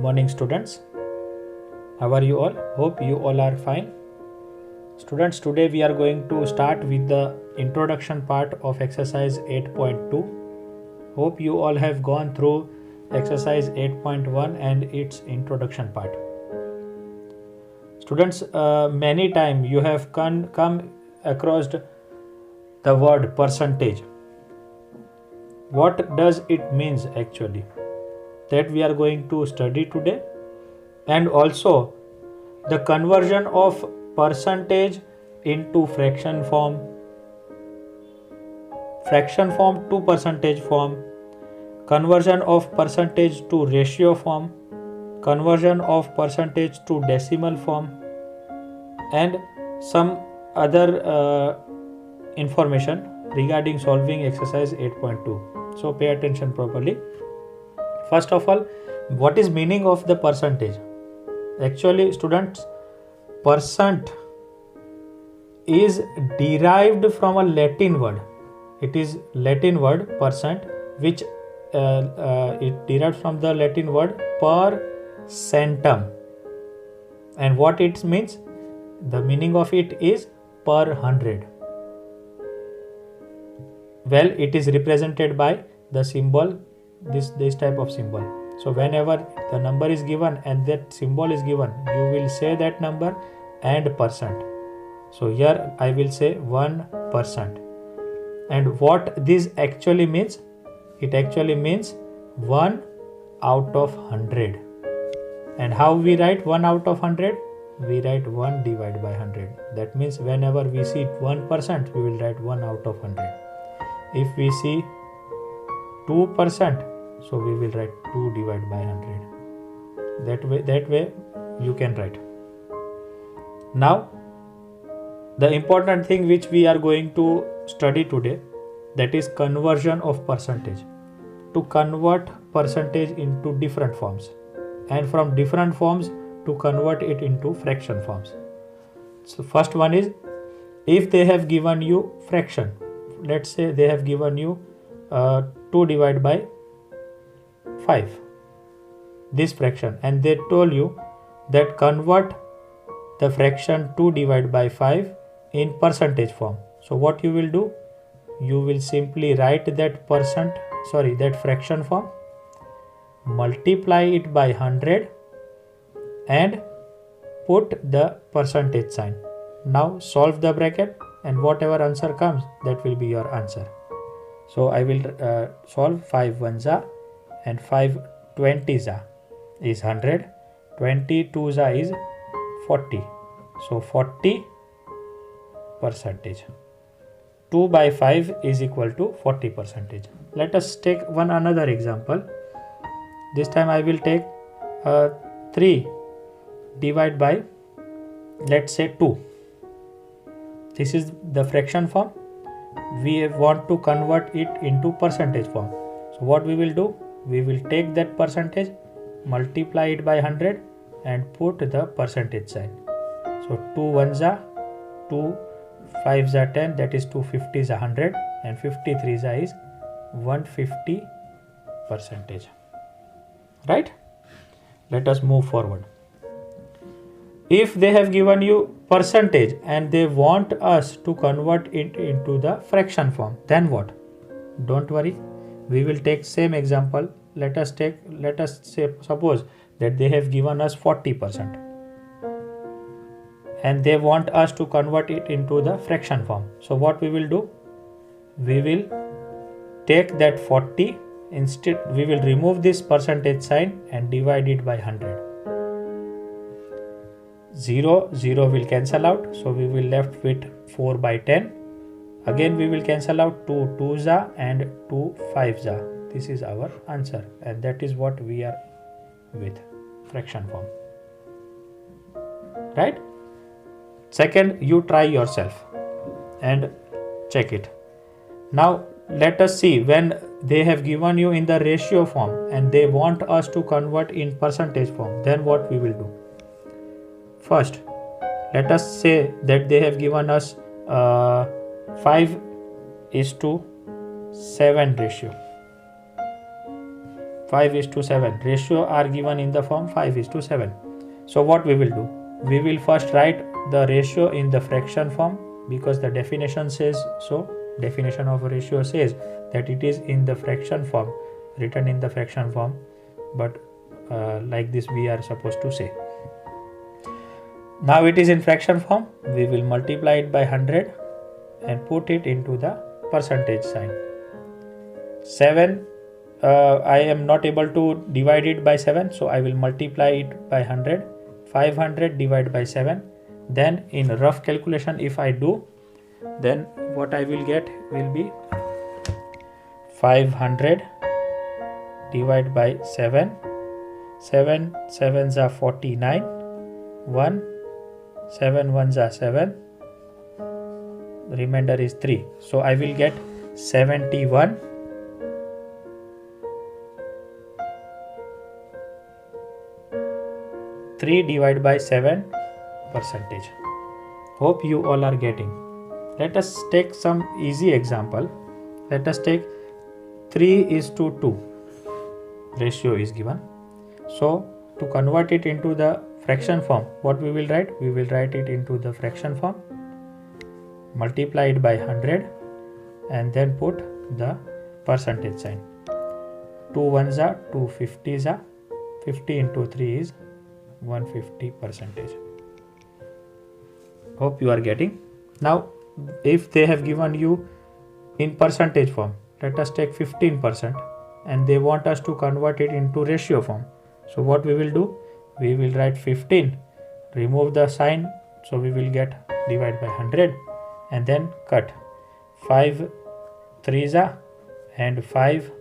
morning, students. How are you all? Hope you all are fine. Students, today we are going to start with the introduction part of exercise 8.2. Hope you all have gone through exercise 8.1 and its introduction part. Students, many times you have come across the word percentage. What does it means actually? That we are going to study today, and also the conversion of percentage into fraction form to percentage form, conversion of percentage to ratio form, conversion of percentage to decimal form, and some other information regarding solving exercise 8.2. So pay attention properly. First of all, what is meaning of the percentage? Actually, students, percent is derived from a Latin word. It is Latin word percent, which it derived from the Latin word per centum. And what it means? The meaning of it is per 100. Well, it is represented by the symbol, this type of symbol. So whenever the number is given and that symbol is given, you will say that number and percent. So here I will say 1%. And what this actually means? It actually means 1 out of 100. And how we write 1 out of 100? We write 1 divided by 100. That means whenever we see 1%, we will write 1 out of 100. If we see 2%, so we will write 2 divided by 100. That way you can write. Now, the important thing which we are going to study today, that is conversion of percentage. To convert percentage into different forms, and from different forms to convert it into fraction forms. So first one is, if they have given you fraction, let's say they have given you 2 divided by 5, this fraction, and they told you that convert the fraction 2 divided by 5 in percentage form. So what you will do? You will simply write that fraction form, multiply it by 100 and put the percentage sign. Now solve the bracket, and whatever answer comes, that will be your answer. So I will solve 5 1s and 5 20s is 100, 20 2s is 40. So 40 percentage. 2 by 5 is equal to 40 percentage. Let us take another example. This time I will take 3 divided by, let's say, 2. This is the fraction form. We want to convert it into percentage form. So what we will do? We will take that percentage, multiply it by 100 and put the percentage sign. So 2 1s are 2, 5s are 10, that is 2 50s are 100, and 53s is 150 percentage. Right? Let us move forward. If they have given you percentage and they want us to convert it into the fraction form, then what? Don't worry, we will take same example. Let us say, suppose that they have given us 40% and they want us to convert it into the fraction form. So what we will do? We will take that 40, instead we will remove this percentage sign and divide it by 100. 0 will cancel out, so we will left with 4 by 10. Again we will cancel out 2 2s and 2 5s. This is our answer, and that is what we are with, fraction form. Right? Second, you try yourself and check it. Now let us see, when they have given you in the ratio form and they want us to convert in percentage form, then what we will do? First, let us say that they have given us 5:7 ratio. 5:7. Ratio are given in the form 5:7. So what we will do? We will first write the ratio in the fraction form, because the definition says so. Definition of a ratio says that it is in the fraction form, written in the fraction form, but like this we are supposed to say. Now it is in fraction form. We will multiply it by 100 and put it into the percentage sign. 7, I am not able to divide it by 7, so I will multiply it by 100. 500 divided by 7. Then in rough calculation if I do, then what I will get will be 500 divided by 7. 7 7s are 49. 1 7 1s are 7. The remainder is 3. So I will get 71. 3 divided by 7 percentage. Hope you all are getting. Let us take some easy example. Let us take 3:2 ratio is given. So to convert it into the fraction form, what we will write? We will write it into the fraction form, multiply it by 100 and then put the percentage sign. 2 1s are 2 50s are 50 into 3 is 150 percentage. Hope you are getting. Now if they have given you in percentage form, let us take 15% and they want us to convert it into ratio form. So what we will do? We will write 15, remove the sign, so we will get divide by 100 and then cut. 5 3s are and 5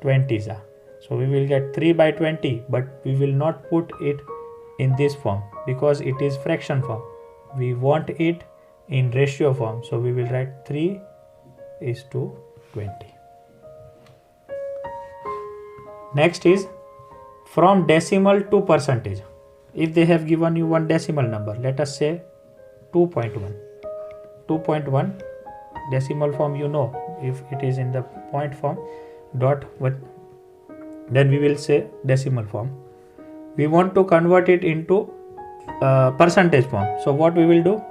20s are. So we will get 3 by 20, but we will not put it in this form because it is fraction form. We want it in ratio form, so we will write 3:20. Next is from decimal to percentage. If they have given you one decimal number, let us say 2.1. 2.1 decimal form, you know, if it is in the point form, dot with, then we will say decimal form. We want to convert it into percentage form. So what we will do?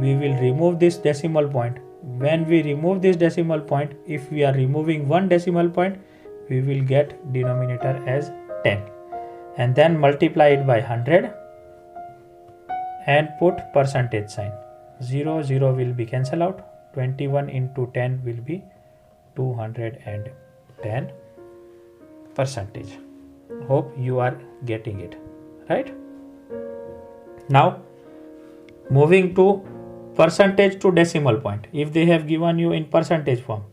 We will remove this decimal point. When we remove this decimal point, if we are removing one decimal point, we will get denominator as 10 and then multiply it by 100 and put percentage sign. 0 0 will be cancelled out. 21 into 10 will be 210 percentage. Hope you are getting it, right? Now moving to percentage to decimal point. If they have given you in percentage form,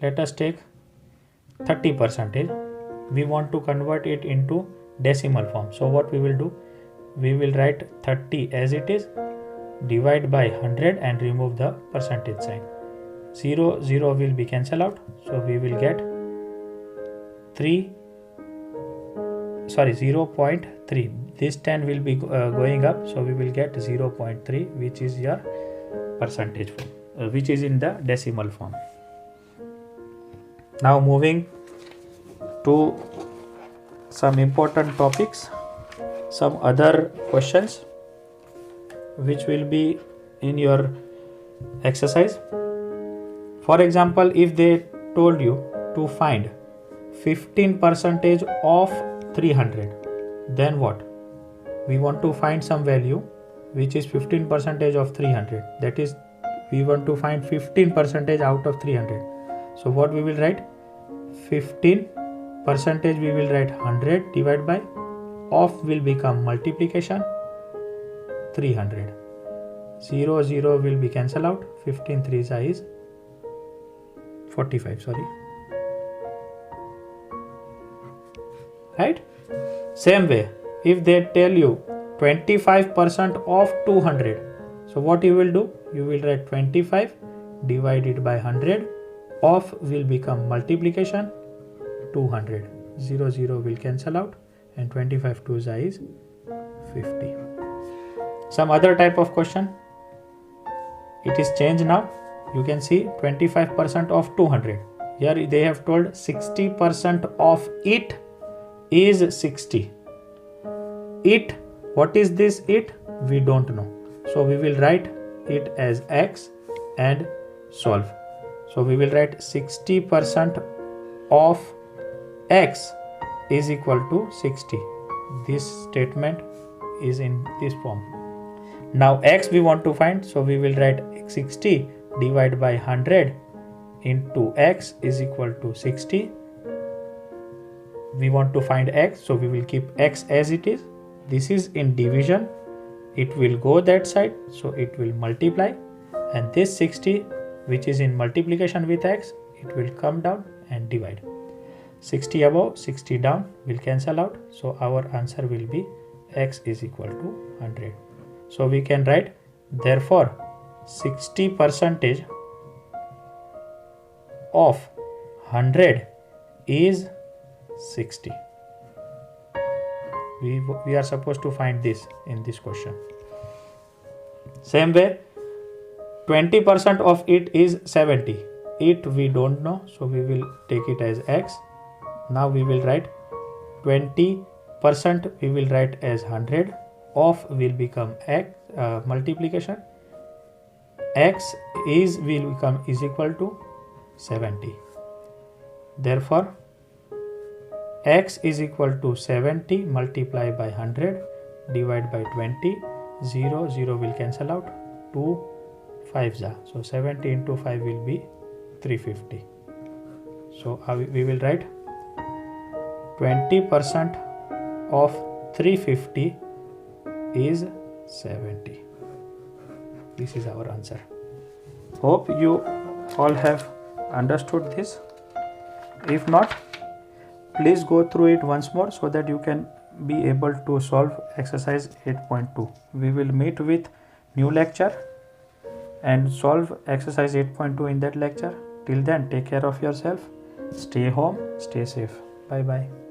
let us take 30%. We want to convert it into decimal form. So what we will do? We will write 30 as it is, divide by 100 and remove the percentage sign. 0 0 will be cancelled out. So we will get 0.3. This 10 will be going up, so we will get 0.3, which is your percentage form, which is in the decimal form. Now moving to some important topics, some other questions which will be in your exercise. For example, if they told you to find 15% of 300, then what? We want to find some value which is 15% of 300. That is, we want to find 15% out of 300. So what we will write? 15% we will write 100 divided by, of will become multiplication 300. 0 0 will be cancelled out. 15 3s is 45. Sorry. Right? Same way, if they tell you 25% of 200, so what you will do? You will write 25 divided by 100, of will become multiplication 200. 0 0 will cancel out and 25 2s is 50. Some other type of question. It is changed now. You can see 25% of 200. Here they have told 60% of it is 60. It, what is this it? We don't know. So we will write it as x and solve. So we will write 60% of x is equal to 60. This statement is in this form. Now x we want to find, so we will write 60 divided by 100 into x is equal to 60. We want to find x, so we will keep x as it is. This is in division, it will go that side, so it will multiply, and this 60 which is in multiplication with x, it will come down and divide. 60 above, 60 down will cancel out, so our answer will be x is equal to 100. So we can write, therefore 60% of 100 is 60. We are supposed to find this in this question. Same way, 20% of it is 70. It we don't know, so we will take it as x. Now we will write 20%, we will write as 100, of will become x, multiplication, x is will become is equal to 70. Therefore x is equal to 70 multiplied by 100 divided by 20. 0 0 will cancel out, 2 5s are, so 70 into 5 will be 350. So we will write 20% of 350 is 70. This is our answer. Hope you all have understood this. If not, please go through it once more so that you can be able to solve exercise 8.2. We will meet with new lecture and solve exercise 8.2 in that lecture. Till then, take care of yourself. Stay home, stay safe. Bye bye.